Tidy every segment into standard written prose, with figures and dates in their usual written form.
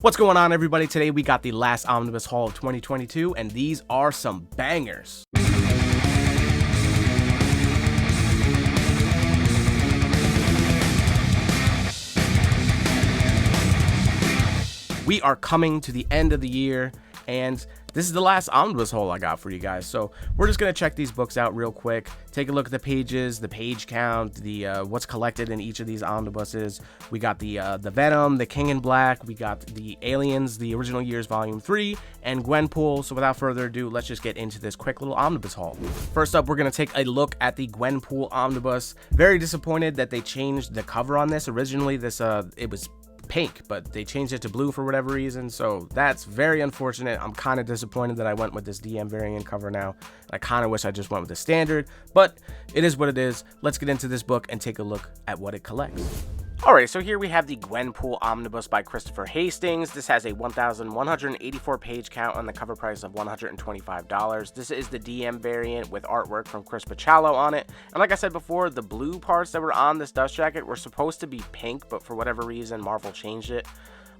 What's going on, everybody? Today we got the last Omnibus Haul of 2022, and these are some bangers. We are coming to the end of the year, and this is the last Omnibus Haul I got for you guys. So we're just going to check these books out real quick, take a look at the pages, the page count, the what's collected in each of these omnibuses. We got the Venom, the King in Black, we got the Aliens, the Original Years Volume 3, and Gwenpool. So without further ado, let's just get into this quick little Omnibus Haul. First up, we're going to take a look at the Gwenpool Omnibus. Very disappointed that they changed the cover on this. Originally, it was pink, but they changed it to blue for whatever reason, so that's very unfortunate. I'm kind of disappointed that I went with this DM variant cover now. I kind of wish I just went with the standard, but it is what it is. Let's get into this book and take a look at what it collects. Alright, so here we have the Gwenpool Omnibus by Christopher Hastings. This has a 1,184 page count and the cover price of $125. This is the DM variant with artwork from Chris Pacciallo on it. And like I said before, the blue parts that were on this dust jacket were supposed to be pink, but for whatever reason, Marvel changed it.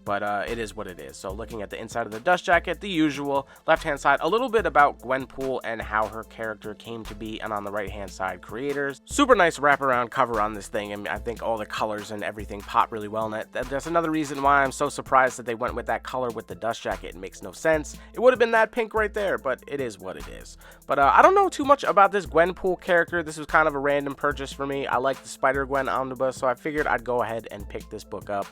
But it is what it is. So looking at the inside of the dust jacket, the usual. Left-hand side, a little bit about Gwenpool and how her character came to be, and on the right-hand side, creators. Super nice wraparound cover on this thing, and I think all the colors and everything pop really well in it. That's another reason why I'm so surprised that they went with that color with the dust jacket. It makes no sense. It would have been that pink right there, but it is what it is. But I don't know too much about this Gwenpool character. This was kind of a random purchase for me. I like the Spider-Gwen Omnibus, so I figured I'd go ahead and pick this book up.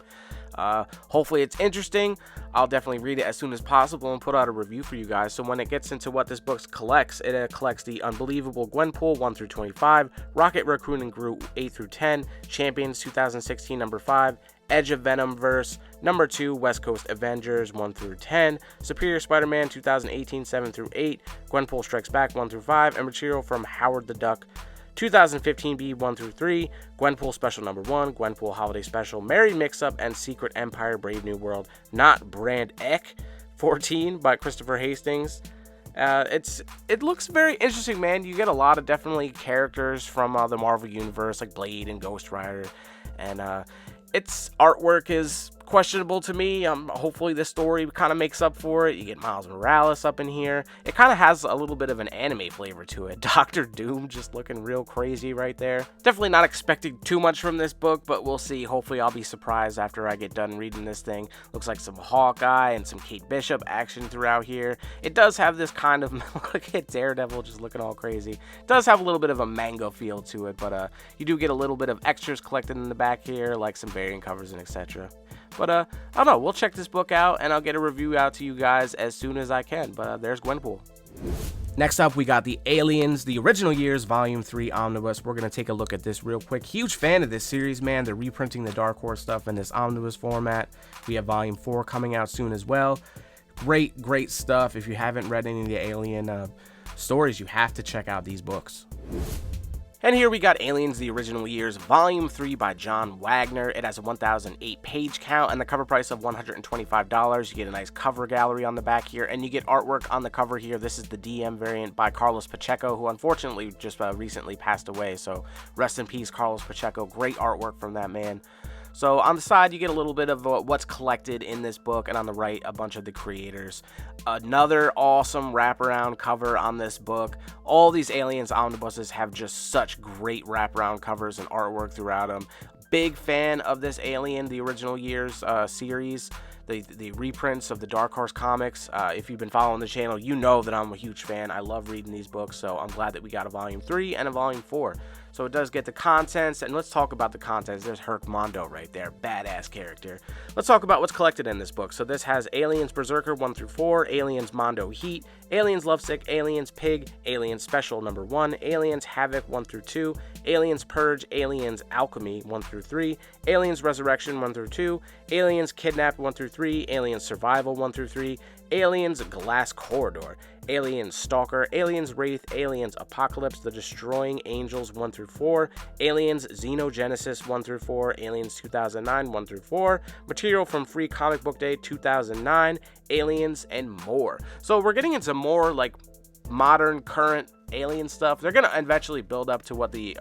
Hopefully it's interesting. I'll definitely read it as soon as possible and put out a review for you guys. So when it gets into what this book collects, it collects the Unbelievable Gwenpool 1 through 25, Rocket Raccoon and Groot 8 through 10, Champions 2016 number 5, Edge of Venomverse number 2, West Coast Avengers 1 through 10, Superior Spider-Man 2018 7 through 8, Gwenpool Strikes Back 1 through 5, and material from Howard the Duck 2015 B 1 through 3, Gwenpool Special number 1, Gwenpool Holiday Special, Merry Mix-Up, and Secret Empire Brave New World, not Brand Ek 14 by Christopher Hastings. It looks very interesting, man. You get a lot of definitely characters from the Marvel Universe, like Blade and Ghost Rider, and its artwork is questionable to me. Hopefully this story kind of makes up for it. You get Miles Morales up in here. It kind of has a little bit of an anime flavor to it. Doctor Doom just looking real crazy right there. Definitely not expecting too much from this book, but we'll see. Hopefully I'll be surprised after I get done reading this thing. Looks like some Hawkeye and some Kate Bishop action throughout here. It does have this kind of look at Daredevil just looking all crazy. It does have a little bit of a manga feel to it, but you do get a little bit of extras collected in the back here, like some variant covers and etc. But I don't know, we'll check this book out and I'll get a review out to you guys as soon as I can. But there's Gwenpool. Next up, we got the Aliens, the Original Years Volume 3 Omnibus. We're going to take a look at this real quick. Huge fan of this series, man. They're reprinting the Dark Horse stuff in this omnibus format. We have Volume 4 coming out soon as well. Great stuff. If you haven't read any of the Alien stories, you have to check out these books. And here we got Aliens, the Original Years, Volume 3 by John Wagner. It has a 1,008 page count and the cover price of $125. You get a nice cover gallery on the back here, and you get artwork on the cover here. This is the DM variant by Carlos Pacheco, who unfortunately just recently passed away, so rest in peace, Carlos Pacheco. Great artwork from that man. So on the side, you get a little bit of what's collected in this book, and on the right, a bunch of the creators. Another awesome wraparound cover on this book. All these Aliens omnibuses have just such great wraparound covers and artwork throughout them. Big fan of this Alien, the Original Years series. The reprints of the Dark Horse comics. If you've been following the channel, you know that I'm a huge fan. I love reading these books, so I'm glad that we got a Volume 3 and a Volume 4. So it does get the contents, and let's talk about the contents. There's Herc Mondo right there, badass character. Let's talk about what's collected in this book. So this has Aliens Berserker 1 through 4, Aliens Mondo Heat, Aliens Lovesick, Aliens Pig, Aliens Special number 1, Aliens Havoc 1 through 2, Aliens Purge, Aliens Alchemy 1 through 3, Aliens Resurrection 1 through 2, Aliens Kidnapped 1 through 3, Aliens Survival 1 through 3, Aliens Glass Corridor, Aliens Stalker, Aliens Wraith, Aliens Apocalypse, The Destroying Angels 1 through 4, Aliens Xenogenesis 1 through 4, Aliens 2009 1 through 4, material from Free Comic Book Day 2009, Aliens, and more. So we're getting into more like modern, current Alien stuff. They're going to eventually build up to what the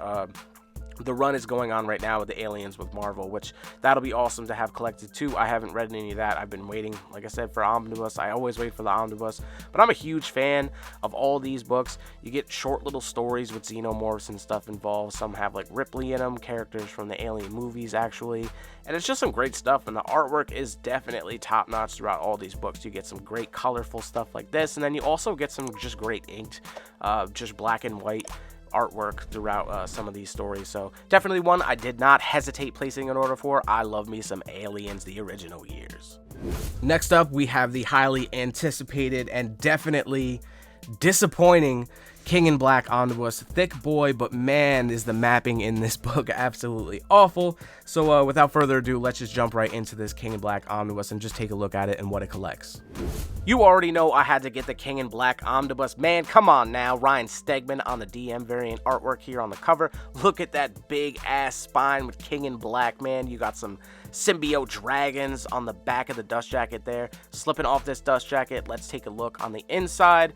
the run is going on right now with the Aliens with Marvel, which that'll be awesome to have collected too. I haven't read any of that. I've been waiting, like I said, for Omnibus. I always wait for the Omnibus, but I'm a huge fan of all these books. You get short little stories with xenomorphs and stuff involved. Some have like Ripley in them, characters from the Alien movies actually, and it's just some great stuff, and the artwork is definitely top notch throughout all these books. You get some great colorful stuff like this, and then you also get some just great inked, just black and white artwork throughout some of these stories. So definitely one I did not hesitate placing an order for. I love me some Aliens, the original years. Next up, we have the highly anticipated and definitely disappointing King in Black Omnibus. Thick boy, but man, is the mapping in this book absolutely awful. So without further ado, let's just jump right into this King in Black Omnibus and just take a look at it and what it collects. You already know I had to get the King in Black Omnibus. Man, come on now. Ryan Stegman on the DM variant artwork here on the cover. Look at that big ass spine with King in Black, man. You got some symbiote dragons on the back of the dust jacket there. Slipping off this dust jacket, let's take a look on the inside.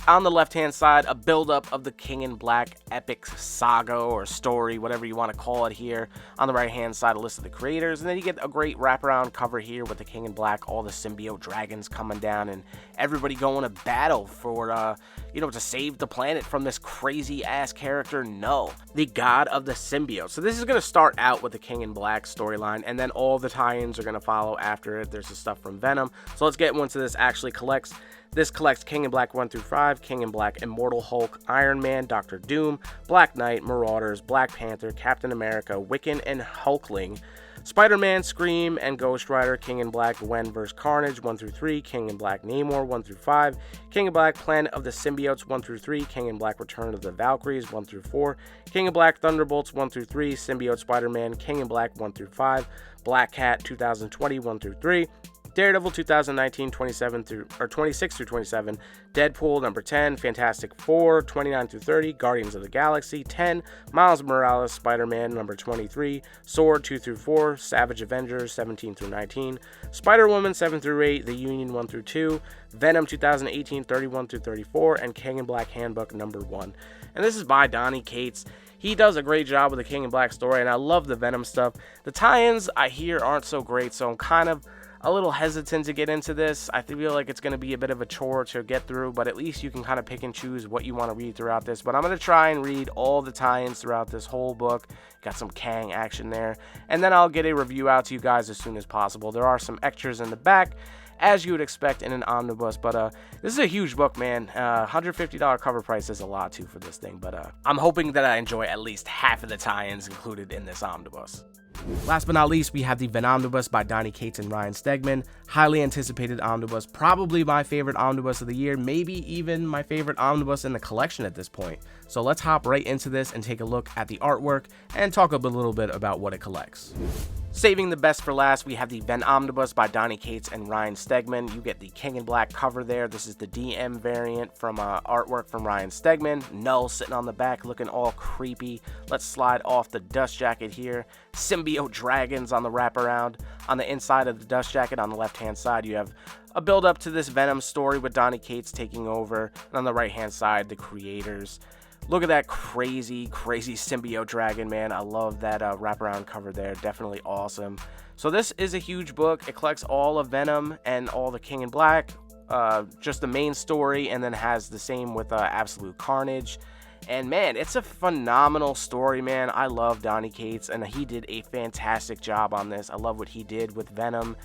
On the left-hand side, a build-up of the King in Black epic saga or story, whatever you want to call it here. On the right-hand side, a list of the creators. And then you get a great wraparound cover here with the King in Black, all the symbiote dragons coming down, and everybody going to battle for, to save the planet from this crazy-ass character, No, the god of the symbiote. So this is going to start out with the King in Black storyline, and then all the tie-ins are going to follow after it. There's the stuff from Venom. So let's get into this actually collects. This collects King in Black 1 through 5, King in Black Immortal Hulk, Iron Man, Doctor Doom, Black Knight, Marauders, Black Panther, Captain America, Wiccan, and Hulkling, Spider-Man, Scream, and Ghost Rider, King in Black Gwen vs. Carnage 1 through 3, King in Black Namor 1 through 5, King in Black Planet of the Symbiotes 1 through 3, King in Black Return of the Valkyries 1 through 4, King in Black Thunderbolts 1 through 3, Symbiote Spider-Man, King in Black 1 through 5, Black Cat 2020 1 through 3, Daredevil 2019 26 through 27, Deadpool number 10, Fantastic Four 29 through 30, Guardians of the Galaxy 10, Miles Morales Spider-Man number 23, Sword 2 through 4, Savage Avengers 17 through 19, Spider-Woman 7 through 8, The Union 1 through 2, Venom 2018 31 through 34, and King in Black Handbook number 1. And this is by Donny Cates. He does a great job with the King in Black story, and I love the Venom stuff. The tie-ins I hear aren't so great, so I'm kind of a little hesitant to get into this. I feel like it's going to be a bit of a chore to get through, but at least you can kind of pick and choose what you want to read throughout this. But I'm going to try and read all the tie-ins throughout this whole book. Got some Kang action there, and then I'll get a review out to you guys as soon as possible. There are some extras in the back, as you would expect in an omnibus, but this is a huge book, man. $150 cover price is a lot too for this thing, but I'm hoping that I enjoy at least half of the tie-ins included in this omnibus. Last but not least, we have the Venomnibus by Donny Cates and Ryan Stegman. Highly anticipated omnibus, probably my favorite omnibus of the year, maybe even my favorite omnibus in the collection at this point. So let's hop right into this and take a look at the artwork and talk a little bit about what it collects. Saving the best for last, we have the Venomnibus by Donny Cates and Ryan Stegman. You get the King in Black cover there. This is the DM variant from artwork from Ryan Stegman. Null sitting on the back looking all creepy. Let's slide off the dust jacket here. Symbiote dragons on the wraparound. On the inside of the dust jacket on the left-hand side, you have a build-up to this Venom story with Donny Cates taking over. And on the right-hand side, the creators. Look at that crazy symbiote dragon, man. I love that wraparound cover there. Definitely awesome. So this is a huge book. It collects all of Venom and all the King in Black, just the main story, and then has the same with Absolute Carnage. And man, it's a phenomenal story, man. I love Donny Cates, and he did a fantastic job on this. I love what he did with Venom.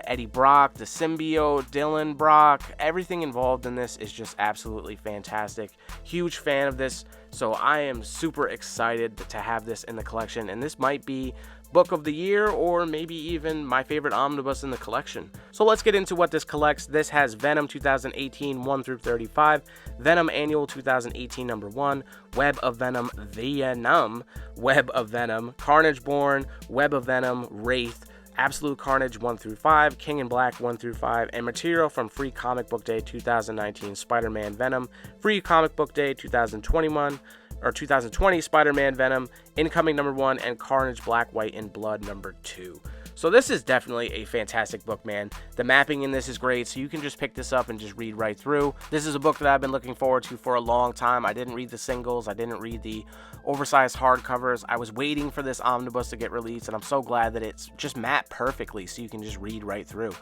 Eddie Brock, the symbiote, Dylan Brock, everything involved in this is just absolutely fantastic. Huge fan of this, so I am super excited to have this in the collection, and this might be book of the year or maybe even my favorite omnibus in the collection. So let's get into what this collects. This has Venom 2018 1 through 35, Venom Annual 2018 number 1, Web of Venom, Venom, Web of Venom, Carnage Born, Web of Venom, Wraith, Absolute Carnage 1 through 5, King in Black 1 through 5, and material from Free Comic Book Day 2019 Spider-Man Venom, Free Comic Book Day 2020 Spider-Man Venom, Incoming number 1, and Carnage Black, White, and Blood number 2. So this is definitely a fantastic book, man. The mapping in this is great, so you can just pick this up and just read right through. This is a book that I've been looking forward to for a long time. I didn't read the singles, I didn't read the oversized hardcovers. I was waiting for this omnibus to get released, and I'm so glad that it's just mapped perfectly so you can just read right through.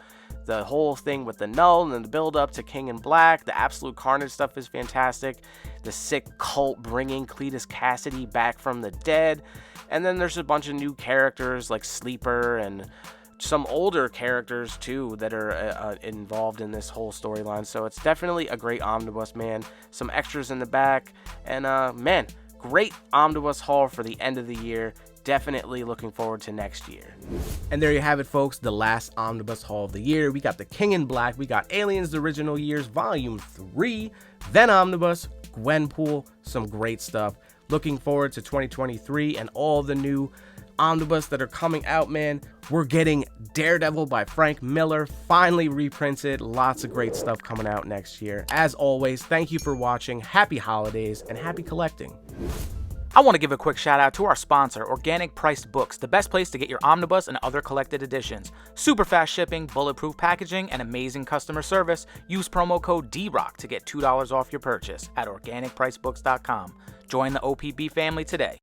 The whole thing with the Null and the build up to King in Black, the Absolute Carnage stuff is fantastic. The sick cult bringing Cletus Cassidy back from the dead. And then there's a bunch of new characters like Sleeper and some older characters too that are involved in this whole storyline. So it's definitely a great omnibus, man. Some extras in the back, and man, great omnibus haul for the end of the year. Definitely looking forward to next year. And there you have it, folks, the last omnibus haul of the year. We got the King in Black, we got Aliens the Original Years Volume 3, Venomnibus, Gwenpool, some great stuff. Looking forward to 2023 and all the new omnibus that are coming out, man. We're getting Daredevil by Frank Miller, finally reprinted. Lots of great stuff coming out next year. As always, thank you for watching. Happy holidays and happy collecting. I want to give a quick shout out to our sponsor, Organic Priced Books, the best place to get your omnibus and other collected editions. Super fast shipping, bulletproof packaging, and amazing customer service. Use promo code DROCK to get $2 off your purchase at organicpricebooks.com. Join the OPB family today.